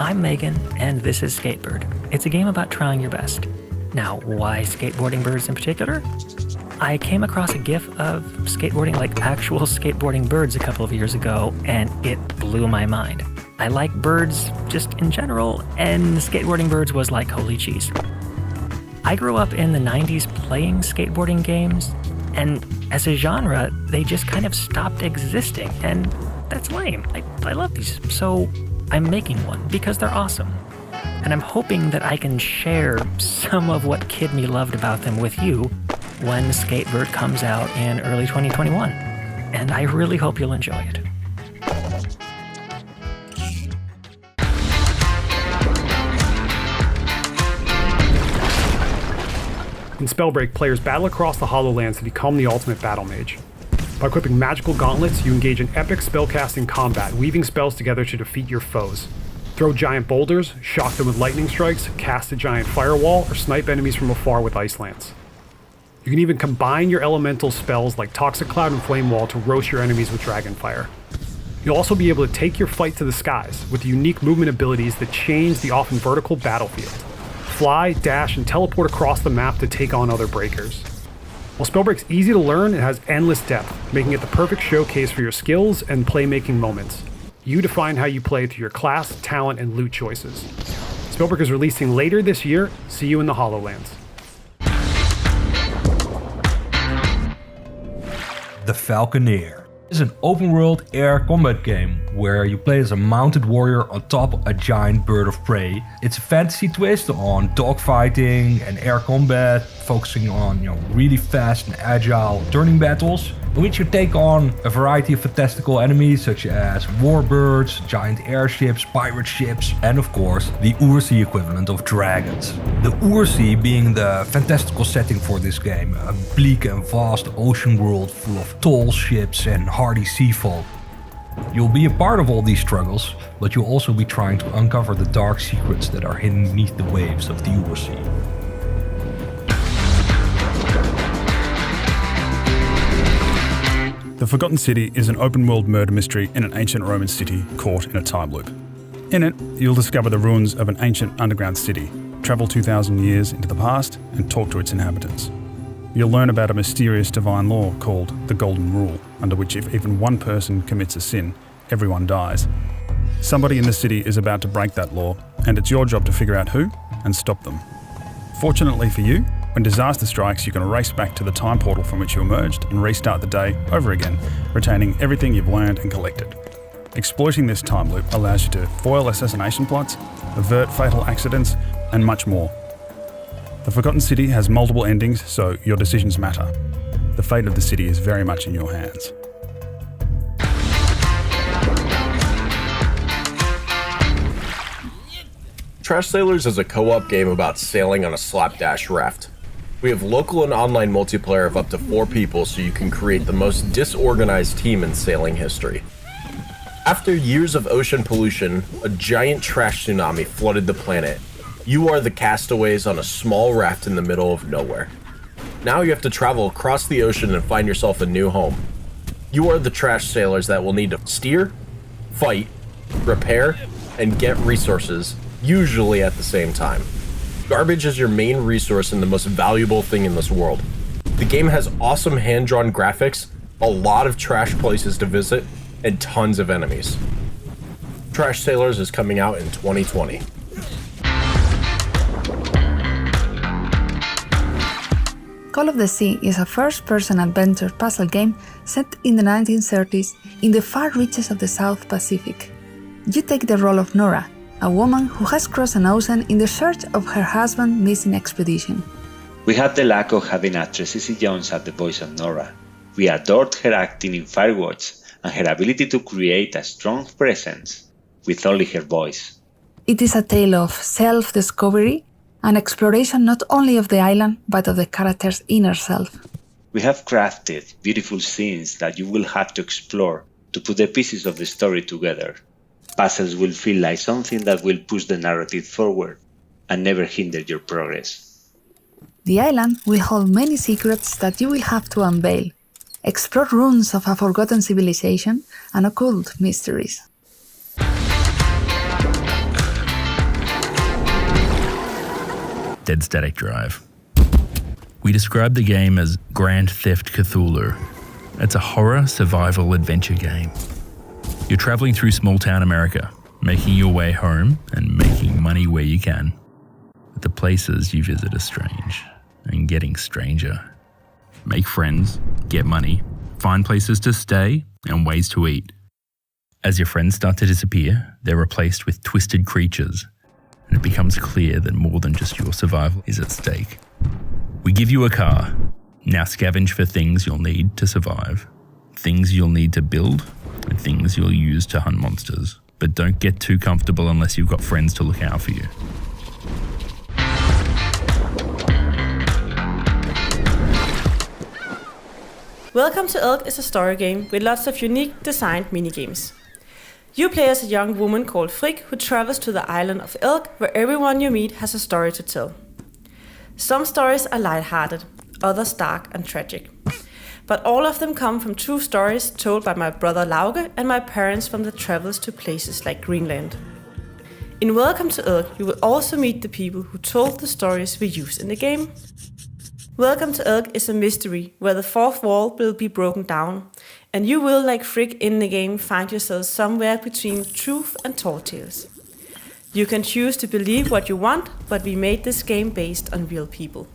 I'm Megan, and this is Skatebird. It's a game about trying your best. Now, why skateboarding birds in particular? I came across a GIF of skateboarding like actual skateboarding birds a couple of years ago, and it blew my mind. I like birds just in general, and skateboarding birds was like holy cheese. I grew up in the 90s playing skateboarding games, and as a genre, they just kind of stopped existing, and that's lame. I love these, so I'm making one because they're awesome. And I'm hoping that I can share some of what Kid Me loved about them with you when Skatebird comes out in early 2021. And I really hope you'll enjoy it. In Spellbreak, players battle across the HoloLands to become the ultimate battle mage. By equipping magical gauntlets, you engage in epic spellcasting combat, weaving spells together to defeat your foes. Throw giant boulders, shock them with lightning strikes, cast a giant firewall, or snipe enemies from afar with ice lance. You can even combine your elemental spells like Toxic Cloud and Flame Wall to roast your enemies with Dragonfire. You'll also be able to take your fight to the skies with the unique movement abilities that change the often vertical battlefield. Fly, dash, and teleport across the map to take on other breakers. While Spellbreak's easy to learn, it has endless depth, making it the perfect showcase for your skills and playmaking moments. You define how you play through your class, talent, and loot choices. Spellbreak is releasing later this year. See you in the HoloLands. The Falconeer is an open-world air combat game where you play as a mounted warrior on top of a giant bird of prey. It's a fantasy twist on dogfighting and air combat, focusing on really fast and agile turning battles, in which you take on a variety of fantastical enemies such as warbirds, giant airships, pirate ships, and of course the Ursi equivalent of dragons. The Ursi being the fantastical setting for this game, a bleak and vast ocean world full of tall ships and hardy sea folk. You'll be a part of all these struggles, but you'll also be trying to uncover the dark secrets that are hidden beneath the waves of the Ursi. The Forgotten City is an open-world murder mystery in an ancient Roman city caught in a time loop. In it, you'll discover the ruins of an ancient underground city, travel 2,000 years into the past, and talk to its inhabitants. You'll learn about a mysterious divine law called the Golden Rule, under which if even one person commits a sin, everyone dies. Somebody in the city is about to break that law, and it's your job to figure out who and stop them. Fortunately for you, when disaster strikes, you can race back to the time portal from which you emerged and restart the day over again, retaining everything you've learned and collected. Exploiting this time loop allows you to foil assassination plots, avert fatal accidents, and much more. The Forgotten City has multiple endings, so your decisions matter. The fate of the city is very much in your hands. Trash Sailors is a co-op game about sailing on a slapdash raft. We have local and online multiplayer of up to 4 people so you can create the most disorganized team in sailing history. After years of ocean pollution, a giant trash tsunami flooded the planet. You are the castaways on a small raft in the middle of nowhere. Now you have to travel across the ocean and find yourself a new home. You are the trash sailors that will need to steer, fight, repair, and get resources, usually at the same time. Garbage is your main resource and the most valuable thing in this world. The game has awesome hand-drawn graphics, a lot of trash places to visit, and tons of enemies. Trash Sailors is coming out in 2020. Call of the Sea is a first-person adventure puzzle game set in the 1930s in the far reaches of the South Pacific. You take the role of Nora, a woman who has crossed an ocean in the search of her husband's missing expedition. We had the luck of having actress Cissy Jones as the voice of Nora. We adored her acting in Firewatch and her ability to create a strong presence with only her voice. It is a tale of self-discovery and exploration not only of the island but of the character's inner self. We have crafted beautiful scenes that you will have to explore to put the pieces of the story together. Puzzles will feel like something that will push the narrative forward and never hinder your progress. The island will hold many secrets that you will have to unveil. Explore ruins of a forgotten civilization and occult mysteries. Dead Static Drive. We describe the game as Grand Theft Cthulhu. It's a horror survival adventure game. You're traveling through small-town America, making your way home and making money where you can. But the places you visit are strange and getting stranger. Make friends, get money, find places to stay and ways to eat. As your friends start to disappear, they're replaced with twisted creatures, and it becomes clear that more than just your survival is at stake. We give you a car. Now scavenge for things you'll need to survive, things you'll need to build, and things you'll use to hunt monsters. But don't get too comfortable unless you've got friends to look out for you. Welcome to Elk is a story game with lots of unique designed minigames. You play as a young woman called Frigg who travels to the island of Elk, where everyone you meet has a story to tell. Some stories are lighthearted, others dark and tragic. But all of them come from true stories told by my brother Lauge and my parents from their travels to places like Greenland. In Welcome to Elk, you will also meet the people who told the stories we use in the game. Welcome to Elk is a mystery where the fourth wall will be broken down, and you will, like Frigg in the game, find yourself somewhere between truth and tall tales. You can choose to believe what you want, but we made this game based on real people.